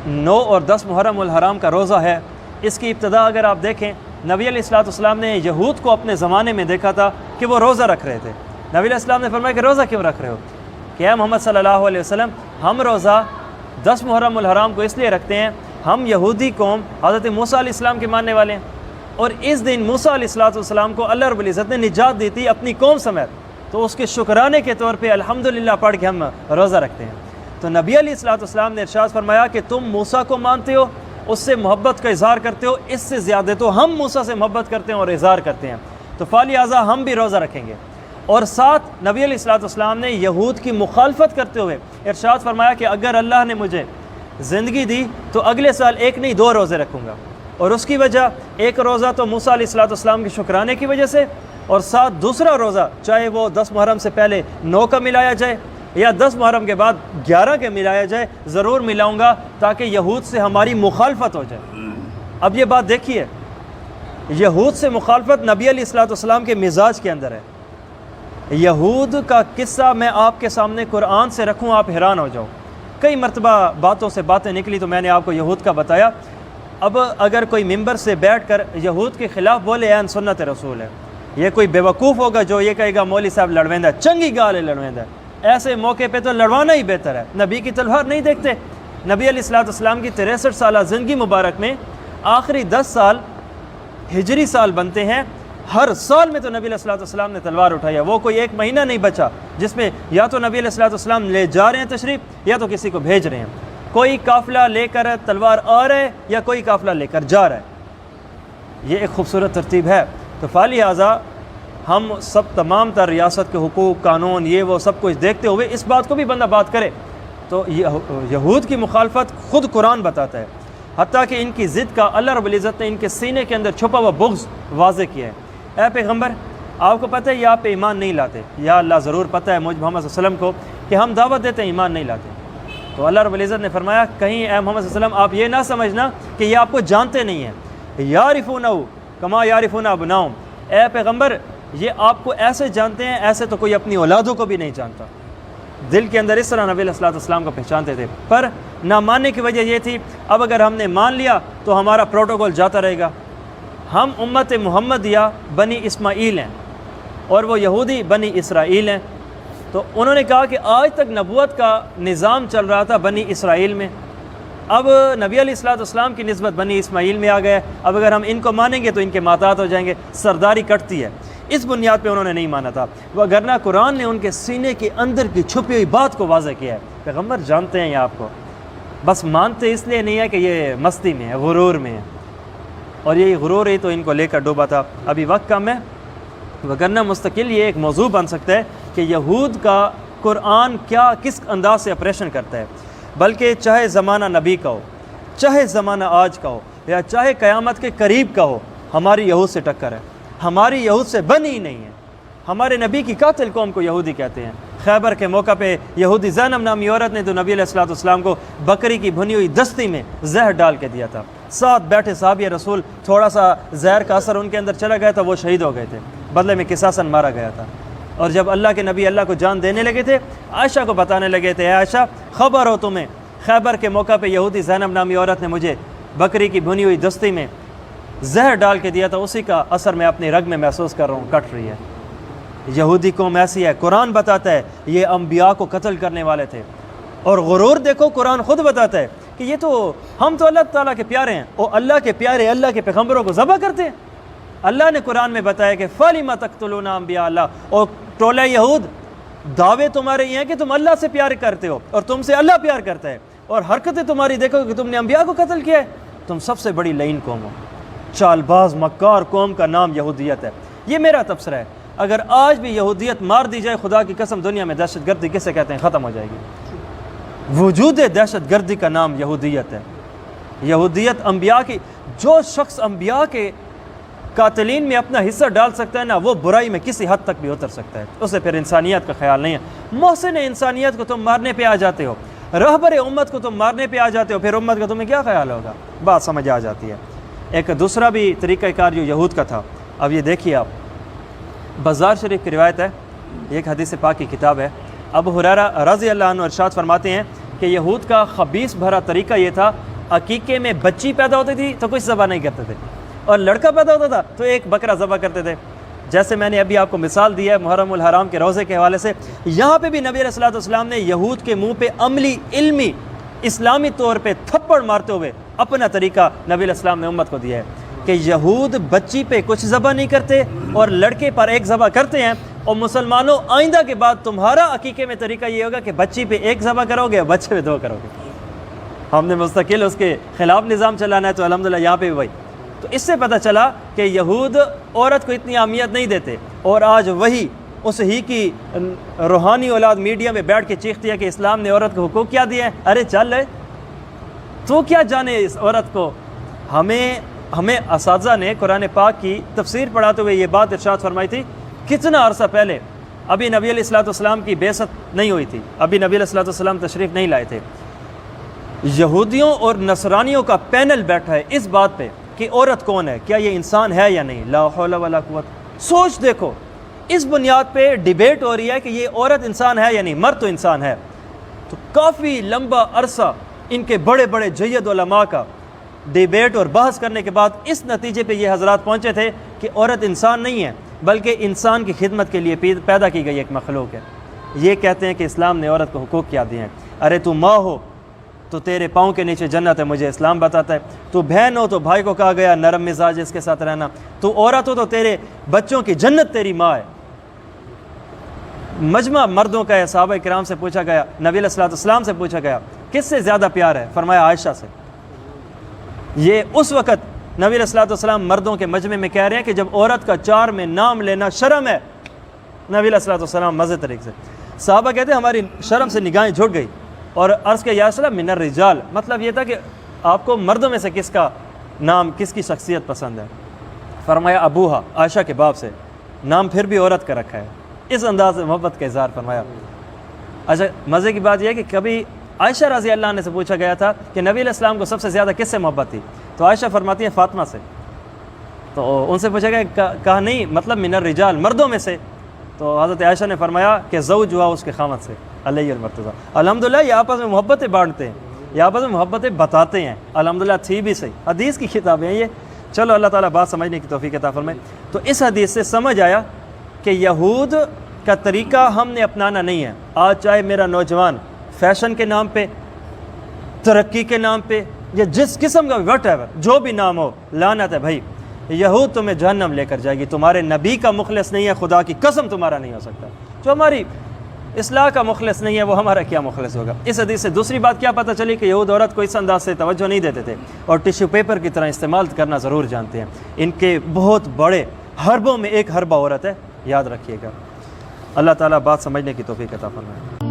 9 اور 10 محرم الحرام کا روزہ ہے، اس کی ابتدا اگر آپ دیکھیں، نبی علیہ الصلوۃ والسلام نے یہود کو اپنے زمانے میں دیکھا تھا کہ وہ روزہ رکھ رہے تھے۔ نبی علیہ السلام نے فرمایا کہ روزہ کیوں رکھ رہے ہو؟ کہ اے محمد صلی اللہ علیہ وسلم، ہم روزہ 10 محرم الحرام کو اس لیے رکھتے ہیں، ہم یہودی قوم حضرت موسیٰ علیہ السلام کے ماننے والے ہیں، اور اس دن موسیٰ علیہ السلام کو اللہ رب العزت نے نجات دی تھی اپنی قوم سمیت، تو اس کے شکرانے کے طور پہ الحمدللہ پڑھ کے ہم روزہ رکھتے ہیں۔ تو نبی علیہ السلام نے ارشاد فرمایا کہ تم موسیٰ کو مانتے ہو، اس سے محبت کا اظہار کرتے ہو، اس سے زیادہ تو ہم موسیٰ سے محبت کرتے ہیں اور اظہار کرتے ہیں، تو فلہذا ہم بھی روزہ رکھیں گے۔ اور ساتھ نبی علیہ السلام نے یہود کی مخالفت کرتے ہوئے ارشاد فرمایا کہ اگر اللہ نے مجھے زندگی دی تو اگلے سال 1 نہیں 2 روزے رکھوں گا، اور اس کی وجہ ایک روزہ تو موسیٰ علیہ السلام کے شکرانے کی وجہ سے، اور ساتھ دوسرا روزہ چاہے وہ 10 محرم سے پہلے 9 کا ملایا جائے یا 10 محرم کے بعد 11 کے ملایا جائے، ضرور ملاؤں گا تاکہ یہود سے ہماری مخالفت ہو جائے۔ اب یہ بات دیکھیے، یہود سے مخالفت نبی علیہ السلام کے مزاج کے اندر ہے۔ یہود کا قصہ میں آپ کے سامنے قرآن سے رکھوں، آپ حیران ہو جاؤ۔ کئی مرتبہ باتوں سے باتیں نکلی تو میں نے آپ کو یہود کا بتایا۔ اب اگر کوئی ممبر سے بیٹھ کر یہود کے خلاف بولے عین سنت رسول ہے، یہ کوئی بیوقوف ہوگا جو یہ کہے گا مولوی صاحب لڑویندہ، چنگی گال ہے لڑویندہ، ایسے موقع پہ تو لڑوانا ہی بہتر ہے، نبی کی تلوار نہیں دیکھتے۔ نبی علیہ السلام کی 63 سالہ زندگی مبارک میں آخری 10 سال ہجری سال بنتے ہیں، ہر سال میں تو نبی علیہ السلام نے تلوار اٹھائی ہے، وہ کوئی ایک مہینہ نہیں بچا جس میں یا تو نبی علیہ السلام لے جا رہے ہیں تشریف یا تو کسی کو بھیج رہے ہیں، کوئی قافلہ لے کر تلوار آ رہا ہے یا کوئی قافلہ لے کر جا رہا ہے۔ یہ ایک خوبصورت ترتیب ہے۔ تو فلہذا ہم سب تمام تر ریاست کے حقوق، قانون، یہ وہ سب کچھ دیکھتے ہوئے اس بات کو بھی بندہ بات کرے تو یہود کی مخالفت خود قرآن بتاتا ہے، حتیٰ کہ ان کی ضد کا اللہ رب العزت نے ان کے سینے کے اندر چھپا ہوا بغض واضح کیا ہے۔ اے پیغمبر، آپ کو پتہ ہے یہ آپ پہ ایمان نہیں لاتے، یا اللہ ضرور پتہ ہے مجھ محمد صلی اللہ علیہ وسلم کو کہ ہم دعوت دیتے ہیں ایمان نہیں لاتے۔ تو اللہ رب العزت نے فرمایا کہیں اے محمد صلی اللہ علیہ وسلم آپ یہ نہ سمجھنا کہ یہ آپ کو جانتے نہیں ہیں، یعرفونہ کما یعرفون ابناہم، اے پیغمبر یہ آپ کو ایسے جانتے ہیں ایسے تو کوئی اپنی اولادوں کو بھی نہیں جانتا۔ دل کے اندر اس طرح نبی علیہ السلام کو پہچانتے تھے، پر نہ ماننے کی وجہ یہ تھی اب اگر ہم نے مان لیا تو ہمارا پروٹوکول جاتا رہے گا، ہم امت محمدیہ بنی اسماعیل ہیں اور وہ یہودی بنی اسرائیل ہیں۔ تو انہوں نے کہا کہ آج تک نبوت کا نظام چل رہا تھا بنی اسرائیل میں، اب نبی علیہ السلام کی نسبت بنی اسماعیل میں آ گئے، اب اگر ہم ان کو مانیں گے تو ان کے ماتحت ہو جائیں گے، سرداری کٹتی ہے۔ اس بنیاد پہ انہوں نے نہیں مانا تھا، وگرنہ قرآن نے ان کے سینے کے اندر کی چھپی ہوئی بات کو واضح کیا ہے۔ پیغمبر جانتے ہیں یہ آپ کو، بس مانتے اس لیے نہیں ہے کہ یہ مستی میں ہے، غرور میں ہے، اور یہی غرور ہی تو ان کو لے کر ڈوبا تھا۔ ابھی وقت کم ہے، وگرنہ مستقل یہ ایک موضوع بن سکتا ہے کہ یہود کا قرآن کیا کس انداز سے آپریشن کرتا ہے، بلکہ چاہے زمانہ نبی کا ہو، چاہے زمانہ آج کا ہو، یا چاہے قیامت کے قریب کا ہو، ہماری یہود سے ٹکر ہے، ہماری یہود سے بنی ہی نہیں ہے۔ ہمارے نبی کی قاتل قوم کو یہودی کہتے ہیں۔ خیبر کے موقع پہ یہودی زینب نامی عورت نے تو نبی علیہ السلام کو بکری کی بھنی ہوئی دستی میں زہر ڈال کے دیا تھا، ساتھ بیٹھے صحابی رسول تھوڑا سا زہر کا اثر ان کے اندر چلا گیا تھا، وہ شہید ہو گئے تھے، بدلے میں قصاصاً مارا گیا تھا۔ اور جب اللہ کے نبی اللہ کو جان دینے لگے تھے، عائشہ کو بتانے لگے تھے، اے عائشہ خبر ہو تمہیں، خیبر کے موقع پہ یہودی زینب نامی عورت نے مجھے بکری کی بھنی ہوئی دستی میں زہر ڈال کے دیا تھا، اسی کا اثر میں اپنی رگ میں محسوس کر رہا ہوں، کٹ رہی ہے۔ یہودی قوم ایسی ہے، قرآن بتاتا ہے یہ انبیاء کو قتل کرنے والے تھے، اور غرور دیکھو قرآن خود بتاتا ہے کہ یہ تو ہم تو اللہ تعالیٰ کے پیارے ہیں، اور اللہ کے پیارے اللہ کے پیغمبروں کو ذبح کرتے ہیں۔ اللہ نے قرآن میں بتایا کہ فَلِمَ تَقْتُلُونَ انبیاء اللہ، اور ٹولہ یہود دعوے تمہارے یہ ہیں کہ تم اللہ سے پیار کرتے ہو اور تم سے اللہ پیار کرتا ہے، اور حرکتیں تمہاری دیکھو کہ تم نے انبیاء کو قتل کیا ہے، تم سب سے بڑی لعین قوم ہو۔ چال باز مکار قوم کا نام یہودیت ہے۔ یہ میرا تبصرہ ہے، اگر آج بھی یہودیت مار دی جائے، خدا کی قسم دنیا میں دہشت گردی کسے کہتے ہیں ختم ہو جائے گی۔ وجود دہشت گردی کا نام یہودیت ہے۔ یہودیت انبیاء کی، جو شخص انبیاء کے قاتلین میں اپنا حصہ ڈال سکتا ہے نا، وہ برائی میں کسی حد تک بھی اتر سکتا ہے، اسے پھر انسانیت کا خیال نہیں ہے۔ محسن انسانیت کو تم مارنے پہ آ جاتے ہو، رہبر امت کو تم مارنے پہ آ جاتے ہو، پھر امت کا تمہیں کیا خیال ہوگا؟ بات سمجھ آ جاتی ہے۔ ایک دوسرا بھی طریقہ کار جو یہود کا تھا، اب یہ دیکھیے آپ، بازار شریف کی روایت ہے، ایک حدیث پاک کی کتاب ہے، ابو ہریرہ رضی اللہ عنہ ارشاد فرماتے ہیں کہ یہود کا خبیث بھرا طریقہ یہ تھا عقیقے میں بچی پیدا ہوتی تھی تو کچھ ذبح نہیں کرتے تھے، اور لڑکا پیدا ہوتا تھا تو ایک بکرا ذبح کرتے تھے۔ جیسے میں نے ابھی آپ کو مثال دی ہے محرم الحرام کے روزے کے حوالے سے، یہاں پہ بھی نبی علیہ الصلوۃ والسلام نے یہود کے منہ پہ عملی علمی اسلامی طور پہ تھپڑ مارتے ہوئے اپنا طریقہ نبی علیہ السلام نے امت کو دیا ہے کہ یہود بچی پہ کچھ ذبح نہیں کرتے اور لڑکے پر ایک ذبح کرتے ہیں، اور مسلمانوں آئندہ کے بعد تمہارا عقیقے میں طریقہ یہ ہوگا کہ بچی پہ ایک ذبح کرو گے، بچے پہ دو کرو گے۔ ہم نے مستقل اس کے خلاف نظام چلانا ہے، تو الحمدللہ یہاں پہ بھی وہی۔ تو اس سے پتہ چلا کہ یہود عورت کو اتنی اہمیت نہیں دیتے، اور آج وہی اس ہی کی روحانی اولاد میڈیا میں بیٹھ کے چیختی ہے کہ اسلام نے عورت کو حقوق کیا دیا ہے۔ ارے چل تو کیا جانے اس عورت کو۔ ہمیں اساتذہ نے قرآن پاک کی تفسیر پڑھاتے ہوئے یہ بات ارشاد فرمائی تھی کتنا عرصہ پہلے، ابھی نبی علیہ الصلوۃ والسلام کی بعثت نہیں ہوئی تھی، ابھی نبی علیہ الصلوۃ والسلام تشریف نہیں لائے تھے۔ یہودیوں اور نصرانیوں کا پینل بیٹھا ہے اس بات پہ کہ عورت کون ہے، کیا یہ انسان ہے یا نہیں۔ لا حول ولا قوت۔ سوچ دیکھو، اس بنیاد پہ ڈیبیٹ ہو رہی ہے کہ یہ عورت انسان ہے یا نہیں، مرد تو انسان ہے۔ تو کافی لمبا عرصہ ان کے بڑے بڑے جید علماء کا ڈیبیٹ اور بحث کرنے کے بعد اس نتیجے پہ یہ حضرات پہنچے تھے کہ عورت انسان نہیں ہے، بلکہ انسان کی خدمت کے لیے پیدا کی گئی ایک مخلوق ہے۔ یہ کہتے ہیں کہ اسلام نے عورت کو حقوق کیا دیے ہیں۔ ارے تو ماں ہو تو تیرے پاؤں کے نیچے جنت ہے، مجھے اسلام بتاتا ہے۔ تو بہن ہو تو بھائی کو کہا گیا نرم مزاج اس کے ساتھ رہنا۔ تو عورت ہو تو تیرے بچوں کی جنت تیری ماں ہے۔ مجمع مردوں کا ہے، صحابہ کرام سے پوچھا گیا، نبی علیہ الصلوۃ والسلام سے پوچھا گیا کس سے زیادہ پیار ہے؟ فرمایا عائشہ سے۔ یہ اس وقت نبی علیہ الصلوۃ والسلام مردوں کے مجمع میں کہہ رہے ہیں کہ جب عورت کا چار میں نام لینا شرم ہے۔ نبی علیہ الصلوۃ والسلام مزے طریقے سے، صحابہ کہتے ہیں ہماری شرم سے نگاہیں جھک گئی، اور عرض کہ یا رسول اللہ من الرجال، مطلب یہ تھا کہ آپ کو مردوں میں سے کس کا نام، کس کی شخصیت پسند ہے؟ فرمایا ابوہا، عائشہ کے باپ سے، نام پھر بھی عورت کا رکھا ہے۔ اس انداز سے محبت کا اظہار فرمایا۔ اچھا مزے کی بات یہ ہے کہ کبھی عائشہ رضی اللہ عنہ سے پوچھا گیا تھا کہ نبی علیہ السلام کو سب سے زیادہ کس سے محبت تھی؟ تو عائشہ فرماتی ہیں فاطمہ سے۔ تو ان سے پوچھا گیا، کہا نہیں مطلب من الرجال، مردوں میں سے۔ تو حضرت عائشہ نے فرمایا کہ زوج ہوا اس کے خامد سے، علیہ المرتضیٰ۔ الحمدللہ یہ آپس میں محبتیں بانٹتے ہیں، یہ آپس میں محبتیں بتاتے ہیں، الحمدللہ تھی بھی صحیح، حدیث کی کتابیں ہیں یہ۔ چلو اللہ تعالیٰ بات سمجھنے کی توفیق عطا فرمائے۔ تو اس حدیث سے سمجھ آیا کہ یہود کا طریقہ ہم نے اپنانا نہیں ہے۔ آج چاہے میرا نوجوان فیشن کے نام پہ، ترقی کے نام پہ، یا جس قسم کا وٹ ایور جو بھی نام ہو، لعنت ہے بھائی، یہود تمہیں جہنم لے کر جائے گی۔ تمہارے نبی کا مخلص نہیں ہے، خدا کی قسم تمہارا نہیں ہو سکتا۔ جو ہماری اصلاح کا مخلص نہیں ہے وہ ہمارا کیا مخلص ہوگا۔ اس حدیث سے دوسری بات کیا پتہ چلی کہ یہود عورت کو اس انداز سے توجہ نہیں دیتے تھے، اور ٹیشو پیپر کی طرح استعمال کرنا ضرور جانتے ہیں۔ ان کے بہت بڑے حربوں میں ایک حربہ عورت ہے، یاد رکھیے گا۔ اللہ تعالیٰ بات سمجھنے کی توفیق عطا فرمائے۔